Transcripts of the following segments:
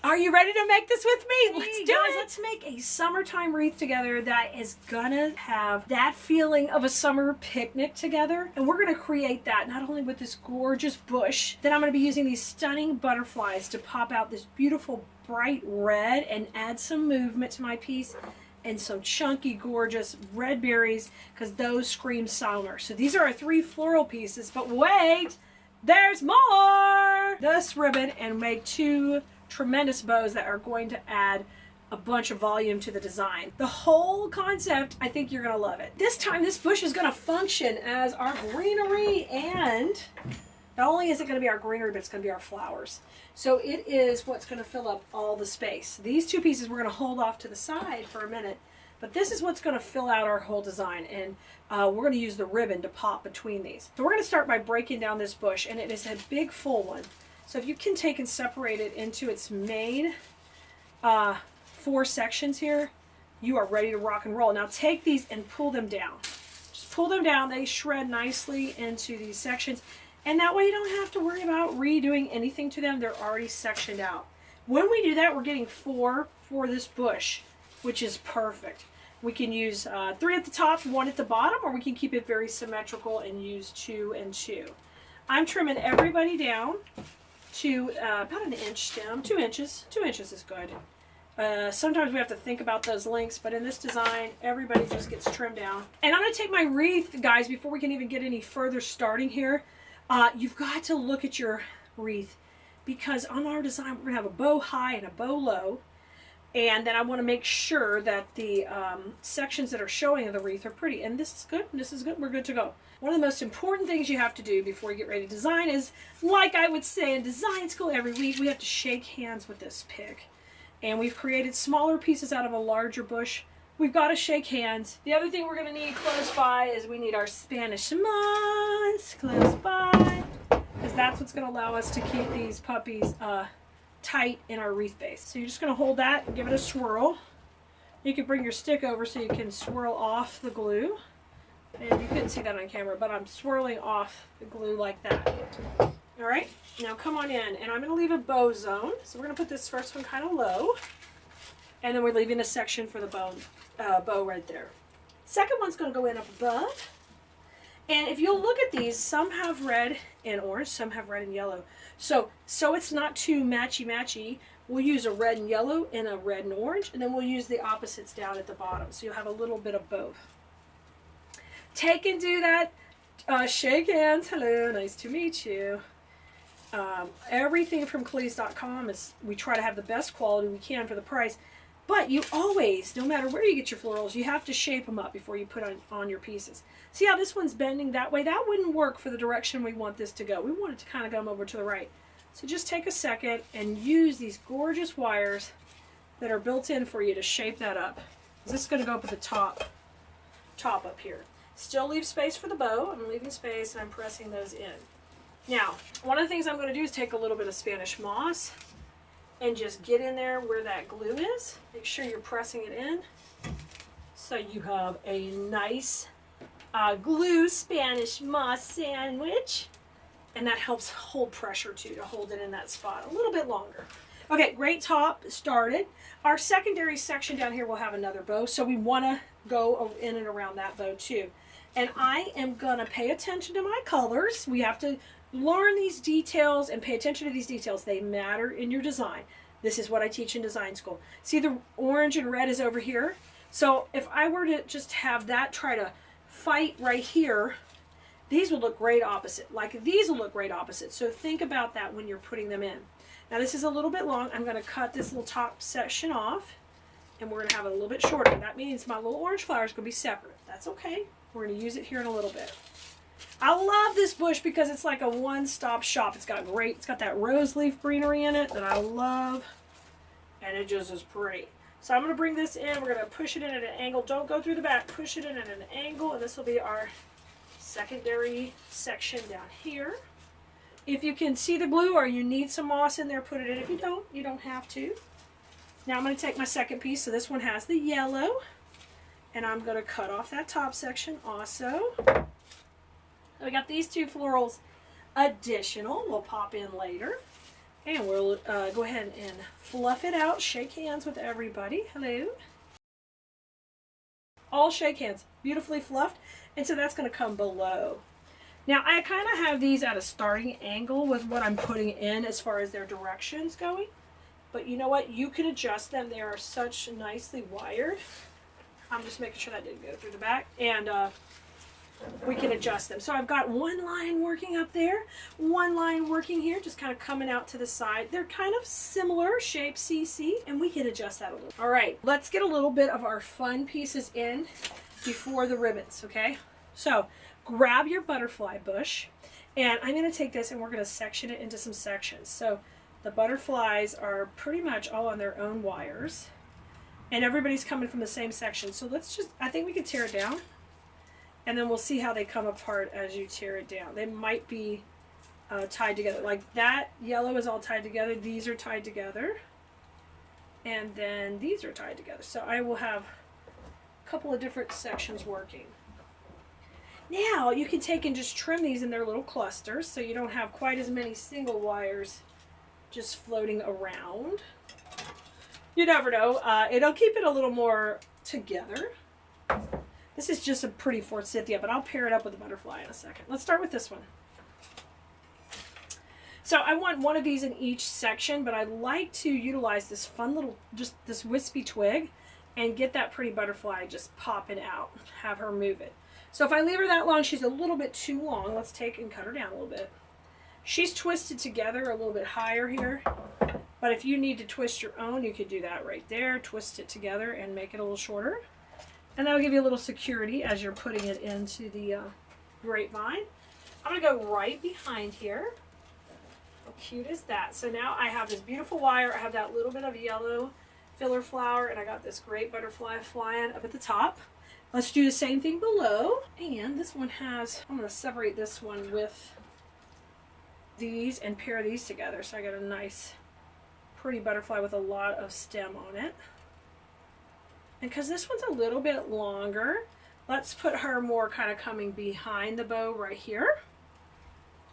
Are you ready to make this with me? Let's do guys, it. let's make a summertime wreath together that is gonna have that feeling of a summer picnic together. And we're gonna create that not only with this gorgeous bush, then I'm gonna be using these stunning butterflies to pop out this beautiful bright red and add some movement to my piece, and some chunky, gorgeous red berries, because those scream summer. So these are our 3 floral pieces, but wait, there's more! This ribbon, and make 2 tremendous bows that are going to add a bunch of volume to the design. The whole concept, I think you're gonna love it. This time, this bush is gonna function as our greenery, and not only is it gonna be our greenery, but it's gonna be our flowers. So it is what's gonna fill up all the space. These 2 pieces we're gonna hold off to the side for a minute, but this is what's gonna fill out our whole design, and we're gonna use the ribbon to pop between these. So we're gonna start by breaking down this bush, and it is a big full one. So if you can take and separate it into its main 4 sections here, you are ready to rock and roll. Now take these and pull them down. Just pull them down. They shred nicely into these sections. And that way you don't have to worry about redoing anything to them. They're already sectioned out. When we do that, we're getting 4 for this bush, which is perfect. We can use 3 at the top, 1 at the bottom, or we can keep it very symmetrical and use 2 and 2. I'm trimming everybody down to about an inch stem, 2 inches. 2 inches is good. Sometimes we have to think about those lengths, but in this design, everybody just gets trimmed down. And I'm going to take my wreath, guys, before we can even get any further starting here. You've got to look at your wreath, because on our design, we're going to have a bow high and a bow low. And then I want to make sure that the sections that are showing of the wreath are pretty. And this is good, and this is good, we're good to go. One of the most important things you have to do before you get ready to design is, like I would say in design school every week, we have to shake hands with this pick. And we've created smaller pieces out of a larger bush. We've got to shake hands. The other thing we're going to need close by is we need our Spanish moss close by, because that's what's going to allow us to keep these puppies tight in our wreath base. So you're just going to hold that and give it a swirl. You can bring your stick over so you can swirl off the glue. And you couldn't see that on camera, but I'm swirling off the glue like that. All right, now come on in, and I'm going to leave a bow zone. So we're going to put this first one kind of low, and then we're leaving a section for the bow right there. Second one's going to go in up above. And if you'll look at these, some have red and orange, some have red and yellow. So it's not too matchy-matchy. We'll use a red and yellow and a red and orange, and then we'll use the opposites down at the bottom. So you'll have a little bit of both. Take and do that. Shake hands. Hello, nice to meet you. Everything from Keleas.com is, we try to have the best quality we can for the price. But you always, no matter where you get your florals, you have to shape them up before you put on your pieces. See how this one's bending that way? That wouldn't work for the direction we want this to go. We want it to kind of come over to the right. So just take a second and use these gorgeous wires that are built in for you to shape that up. This is going to go up at the top up here. Still leave space for the bow. I'm leaving space, and I'm pressing those in. Now, one of the things I'm going to do is take a little bit of Spanish moss and just get in there where that glue is. Make sure you're pressing it in so you have a nice glue Spanish moss sandwich. And that helps hold pressure too, to hold it in that spot a little bit longer. Okay, great top started. Our secondary section down here will have another bow, so we want to go in and around that bow too. And I am going to pay attention to my colors. We have to learn these details and pay attention to these details. They matter in your design. This is what I teach in design school. See, the orange and red is over here. So if I were to just have that try to fight right here, these will look great opposite. Like these will look great opposite. So think about that when you're putting them in. Now this is a little bit long. I'm going to cut this little top section off, and we're going to have it a little bit shorter. That means my little orange flower is going to be separate. That's okay. We're going to use it here in a little bit. I love this bush because it's like a one-stop shop. It's got that rose leaf greenery in it that I love, and it just is pretty. So I'm going to bring this in. We're going to push it in at an angle. Don't go through the back. Push it in at an angle, and this will be our secondary section down here. If you can see the glue or you need some moss in there, put it in. If you don't, you don't have to. Now I'm going to take my second piece. So this one has the yellow, and I'm going to cut off that top section also. We got these 2 florals additional. We'll pop in later. And we'll go ahead and fluff it out. Shake hands with everybody. Hello. All shake hands. Beautifully fluffed. And so that's going to come below. Now I kind of have these at a starting angle with what I'm putting in as far as their directions going. But you know what? You can adjust them. They are such nicely wired. I'm just making sure that didn't go through the back. And we can adjust them. So I've got one line working up there, one line working here, just kind of coming out to the side. They're kind of similar shape, CC, and we can adjust that a little. All right, let's get a little bit of our fun pieces in before the ribbons, okay? So grab your butterfly bush, and I'm going to take this and we're going to section it into some sections. So the butterflies are pretty much all on their own wires, and everybody's coming from the same section. So let's just, I think we can tear it down. And then we'll see how they come apart as you tear it down. They might be tied together. Like that yellow is all tied together. These are tied together. And then these are tied together. So I will have a couple of different sections working. Now you can take and just trim these in their little clusters so you don't have quite as many single wires just floating around. You never know. It'll keep it a little more together. This is just a pretty forsythia, but I'll pair it up with a butterfly in a second. Let's start with this one. So I want one of these in each section, but I like to utilize this fun little, just this wispy twig and get that pretty butterfly just popping out. Have her move it. So if I leave her that long, she's a little bit too long. Let's take and cut her down a little bit. She's twisted together a little bit higher here, but if you need to twist your own, you could do that right there. Twist it together and make it a little shorter. And that'll give you a little security as you're putting it into the grapevine. I'm going to go right behind here. How cute is that? So now I have this beautiful wire. I have that little bit of yellow filler flower, and I got this great butterfly flying up at the top. Let's do the same thing below. And this one has, I'm going to separate this one with these and pair these together. So I got a nice, pretty butterfly with a lot of stem on it. And because this one's a little bit longer, let's put her more kind of coming behind the bow right here.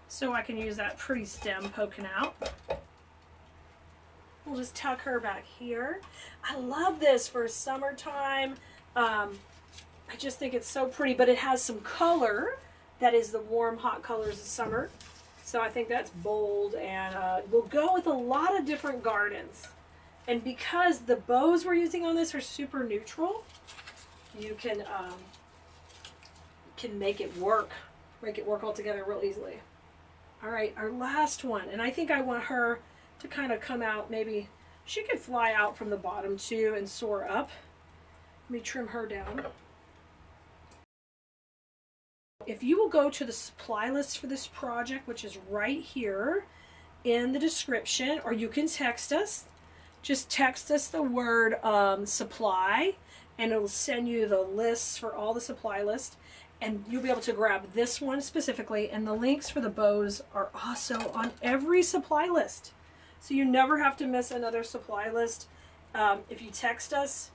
So I can use that pretty stem poking out. We'll just tuck her back here. I love this for summertime. I just think it's so pretty, but it has some color that is the warm, hot colors of summer. So I think that's bold, and will go with a lot of different gardens. And because the bows we're using on this are super neutral, you can make it work all together real easily. All right, our last one, and I think I want her to kind of come out. Maybe she could fly out from the bottom too and soar up. Let me trim her down. If you will go to the supply list for this project, which is right here in the description, or you can text us. Just text us the word supply, and it'll send you the lists for all the supply lists, and you'll be able to grab this one specifically, and the links for the bows are also on every supply list. So you never have to miss another supply list. If you text us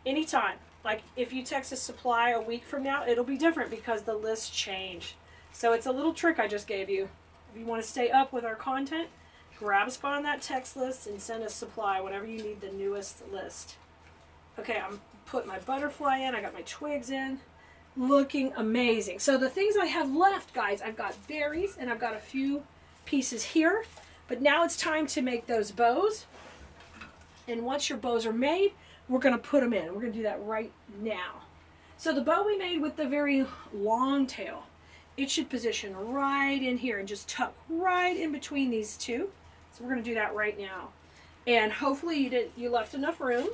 anytime, like if you text us supply a week from now, it'll be different because the lists change. So it's a little trick I just gave you. If you want to stay up with our content, grab a spot on that text list and send us supply whenever you need the newest list. Okay, I'm putting my butterfly in. I got my twigs in. Looking amazing. So the things I have left, guys, I've got berries and I've got a few pieces here. But now it's time to make those bows. And once your bows are made, we're going to put them in. We're going to do that right now. So the bow we made with the very long tail, it should position right in here and just tuck right in between these two. So we're going to do that right now. And hopefully you left enough room.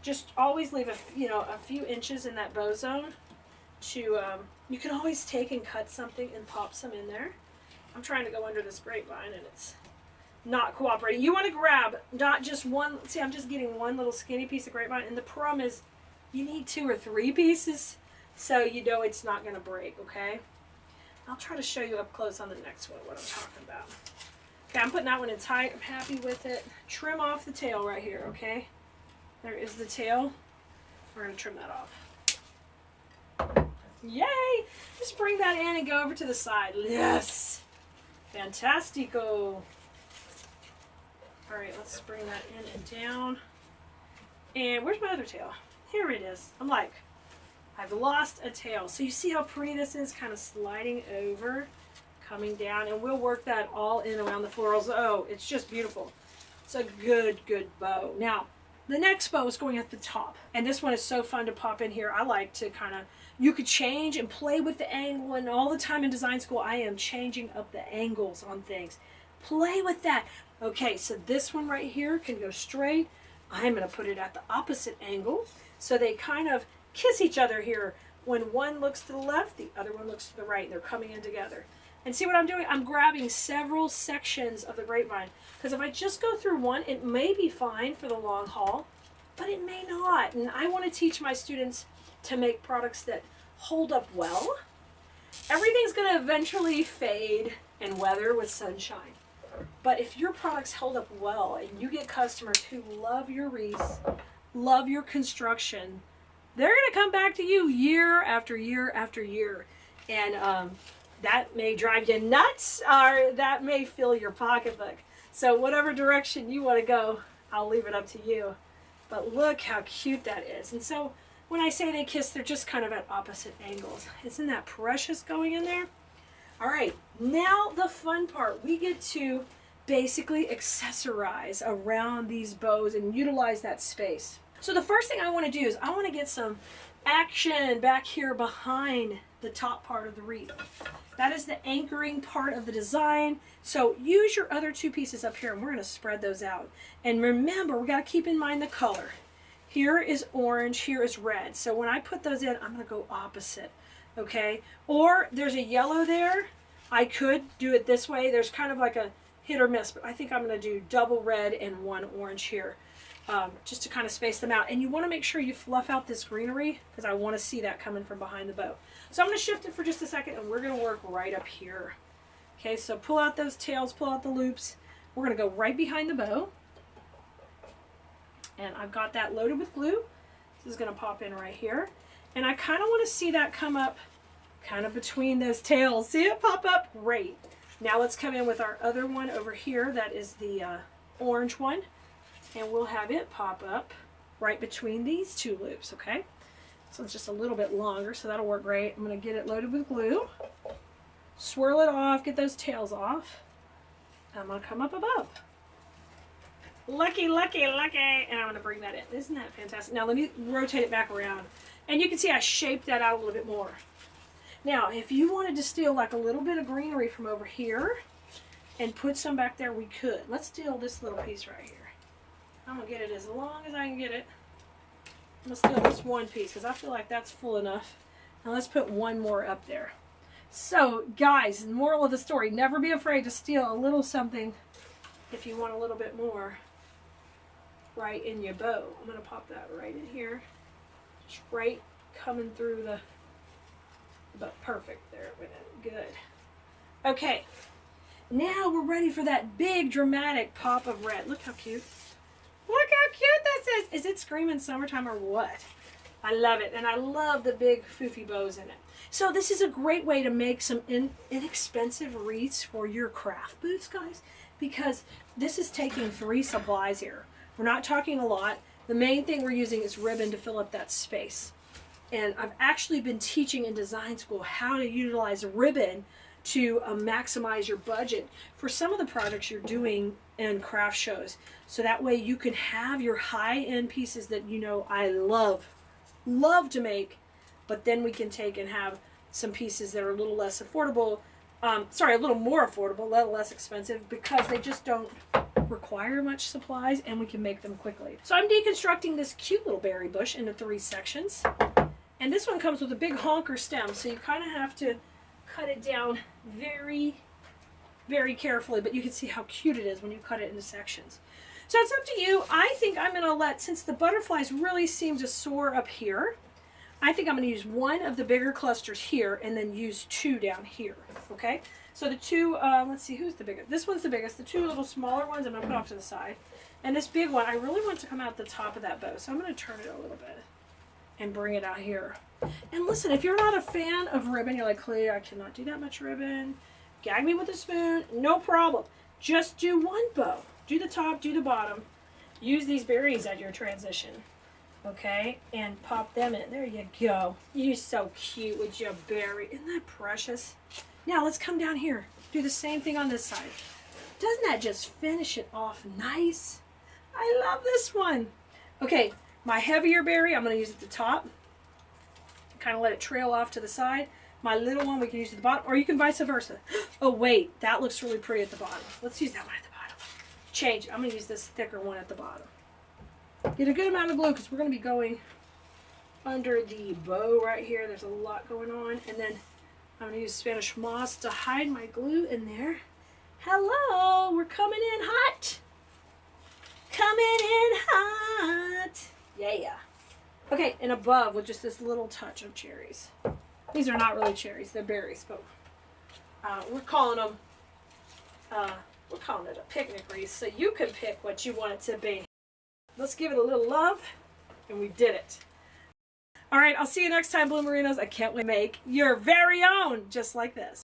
Just always leave a few inches in that bow zone to, you can always take and cut something and pop some in there. I'm trying to go under this grapevine and it's not cooperating. You want to grab not just one, see I'm just getting one little skinny piece of grapevine, and the problem is you need 2 or 3 pieces so you know it's not going to break, okay? I'll try to show you up close on the next one what I'm talking about. Okay, I'm putting that one in tight. I'm happy with it. Trim off the tail right here, okay? There is the tail. We're going to trim that off. Yay! Just bring that in and go over to the side. Yes! Fantastico! All right, let's bring that in and down. And where's my other tail? Here it is. I'm like, I've lost a tail. So you see how pretty this is, kind of sliding over, coming down, and we'll work that all in around the florals. Oh, it's just beautiful. It's a good bow. Now, the next bow is going at the top, and this one is so fun to pop in here. I like to kind of, you could change and play with the angle, and all the time in design school, I am changing up the angles on things. Play with that. Okay, so this one right here can go straight. I'm going to put it at the opposite angle, so they kind of kiss each other here. When one looks to the left, the other one looks to the right. They're coming in together. And see what I'm doing? I'm grabbing several sections of the grapevine, because if I just go through one, it may be fine for the long haul, but it may not. And I want to teach my students to make products that hold up well. Everything's going to eventually fade and weather with sunshine. But if your products hold up well and you get customers who love your wreaths, love your construction, they're going to come back to you year after year after year. And that may drive you nuts, or that may fill your pocketbook. So whatever direction you want to go, I'll leave it up to you. But look how cute that is. And so when I say they kiss, they're just kind of at opposite angles. Isn't that precious going in there? All right, now the fun part. We get to basically accessorize around these bows and utilize that space. So the first thing I want to do is I want to get some action back here behind the top part of the wreath. That is the anchoring part of the design. So use your other two pieces up here, and we're going to spread those out. And remember, we got to keep in mind the color. Here is orange, here is red. So when I put those in, I'm going to go opposite, okay? Or there's a yellow there. I could do it this way. There's kind of like a hit or miss, but I think I'm going to do double red and one orange here, just to kind of space them out. And you want to make sure you fluff out this greenery, because I want to see that coming from behind the bow. So I'm going to shift it for just a second, and we're going to work right up here. Okay, so pull out those tails, pull out the loops. We're going to go right behind the bow. And I've got that loaded with glue. This is going to pop in right here. And I kind of want to see that come up kind of between those tails. See it pop up? Great. Now let's come in with our other one over here. That is the orange one. And we'll have it pop up right between these two loops, okay? So it's just a little bit longer, so that'll work great. I'm going to get it loaded with glue. Swirl it off, get those tails off. I'm going to come up above. Lucky, lucky, lucky. And I'm going to bring that in. Isn't that fantastic? Now let me rotate it back around. And you can see I shaped that out a little bit more. Now, if you wanted to steal like a little bit of greenery from over here and put some back there, we could. Let's steal this little piece right here. I'm going to get it as long as I can get it. I'm going to steal this one piece because I feel like that's full enough. Now let's put one more up there. So, guys, the moral of the story, never be afraid to steal a little something if you want a little bit more right in your bow. I'm going to pop that right in here. Just right coming through the bow. Perfect. There it went in. Good. Okay. Now we're ready for that big dramatic pop of red. Look how cute. Look how cute this is. Is it screaming summertime or what? I love it. And I love the big foofy bows in it. So this is a great way to make some inexpensive wreaths for your craft booths, guys, because this is taking 3 supplies here. We're not talking a lot. The main thing we're using is ribbon to fill up that space. And I've actually been teaching in design school how to utilize ribbon to maximize your budget for some of the projects you're doing in craft shows. So that way you can have your high-end pieces that you know I love to make, but then we can take and have some pieces that are a little less affordable, a little more affordable, a little less expensive, because they just don't require much supplies and we can make them quickly. So I'm deconstructing this cute little berry bush into 3 sections. And this one comes with a big honker stem, so you kind of have to cut it down very, very carefully, but you can see how cute it is when you cut it into sections. So it's up to you. I think I'm going to let, since the butterflies really seem to soar up here, I think I'm going to use one of the bigger clusters here and then use 2 down here, okay? So the 2, let's see, who's the biggest? This one's the biggest. The 2 little smaller ones I'm going to put off to the side. And this big one, I really want to come out the top of that bow, so I'm going to turn it a little bit and bring it out here. And listen, if you're not a fan of ribbon, you're like, Clay, I cannot do that much ribbon. Gag me with a spoon, no problem. Just do 1 bow, Do the top, do the bottom. Use these berries at your transition. Okay, and pop them in. There you go. You're so cute with your berry. Isn't that precious? Now let's come down here. Do the same thing on this side. Doesn't that just finish it off nice? I love this one. Okay, my heavier berry, I'm going to use at the top. Kind of let it trail off to the side. My little one we can use at the bottom, or you can vice versa. Oh wait, that looks really pretty at the bottom. Let's use that one at the bottom. Change. I'm going to use this thicker one at the bottom. Get a good amount of glue because we're going to be going under the bow right here. There's a lot going on. And then I'm going to use Spanish moss to hide my glue in there. Hello, we're coming in hot. Coming in hot. Yeah. Okay, and above with just this little touch of cherries. These are not really cherries, they're berries, but we're calling them, we're calling it a picnic wreath, so you can pick what you want it to be. Let's give it a little love, and we did it. All right, I'll see you next time, Bloomerinos. I can't wait to make your very own, just like this.